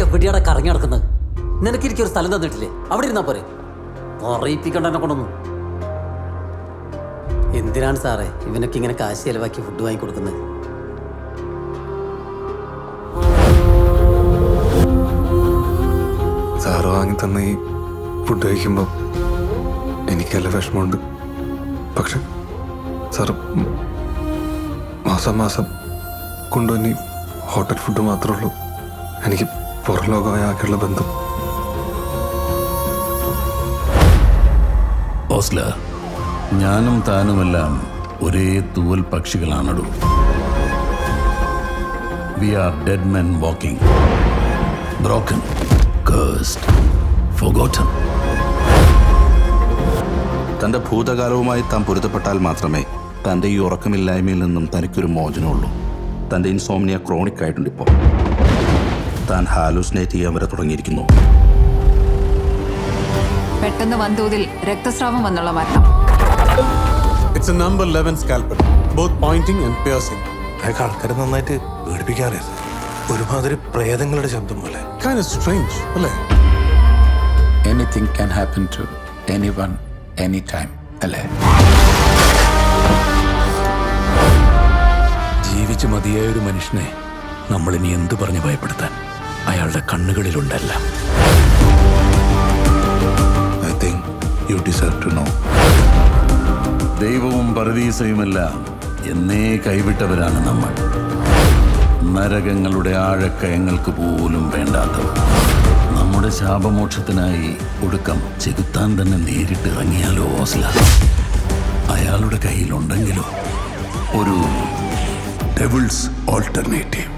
എവിടെയാടെ കറങ്ങി നടക്കുന്നത്? നിനക്കിരിക്കൊരു സ്ഥലം തന്നിട്ടില്ലേ? അവിടെ ഇരുന്നാ പോരെ? പറയിപ്പിക്കണ്ട എന്നെ കൊണ്ടൊന്നും. എന്തിനാണ് സാറേ ഇവനൊക്കെ ഇങ്ങനെ കാശ് ചെലവാക്കി ഫുഡ് വാങ്ങി കൊടുക്കുന്നത്? സാറ് വാങ്ങി തന്ന ഈ ഫുഡ് കഴിക്കുമ്പോൾ എനിക്കല്ല വിഷമമുണ്ട്. പക്ഷെ സാറ് മാസം മാസം കൊണ്ടുവന്നി ഹോട്ടൽ ഫുഡ് മാത്രമേ ഉള്ളൂ എനിക്ക് പുറം ലോകമായുള്ള ബന്ധം. ഓസ്ലർ, ഞാനും താനുമെല്ലാം ഒരേ തൂവൽ പക്ഷികളാണടൂ. We are dead men walking, broken, cursed, forgotten. തൻ്റെ ഭൂതകാലവുമായി താൻ പൊരുത്തപ്പെട്ടാൽ മാത്രമേ തൻ്റെ ഈ ഉറക്കമില്ലായ്മയിൽ നിന്നും തനിക്കൊരു മോചനമുള്ളൂ. തൻ്റെ ഇൻസോംനിയ ക്രോണിക് ആയിട്ടുണ്ട്. ഇപ്പോൾ താൻ ഹാലൂസിനേറ്റ് ചെയ്യാൻ വരെ തുടങ്ങിയിരിക്കുന്നു. പെട്ടെന്ന് വൻതോതിൽ രക്തസ്രാവം വന്നുള്ള മരണം. It's a number 11 scalpel, both pointing and piercing. അയാൾക്ക് ആൾക്കാരെ നന്നായിട്ട് പേടിപ്പിക്കാറിയത്. ഒരുമാതിരി പ്രേതങ്ങളുടെ ശബ്ദം പോലെ. Kind of strange, അല്ലേ? Anything can happen to anyone, anytime, അല്ലേ? ജീവിച്ച് മതിയായ ഒരു മനുഷ്യനെ നമ്മളിനി എന്തു പറഞ്ഞ് ഭയപ്പെടുത്താൻ? അയാളുടെ കണ്ണുകളിലുണ്ടല്ല. I think you deserve to know. ദൈവവും പരദീസയുമെല്ലാം എന്നേ കൈവിട്ടവരാണ് നമ്മൾ. നരകങ്ങളുടെ ആഴക്കയങ്ങൾക്ക് പോലും വേണ്ടാത്തവർ. നമ്മുടെ ശാപമോക്ഷത്തിനായി ഒടുക്കം ചെകുത്താൻ തന്നെ നേരിട്ട് ഇറങ്ങിയാലോ ഓസ്ല? അയാളുടെ കയ്യിലുണ്ടെങ്കിലോ ഒരു ഡെവിൾസ് ഓൾട്ടർനേറ്റീവ്.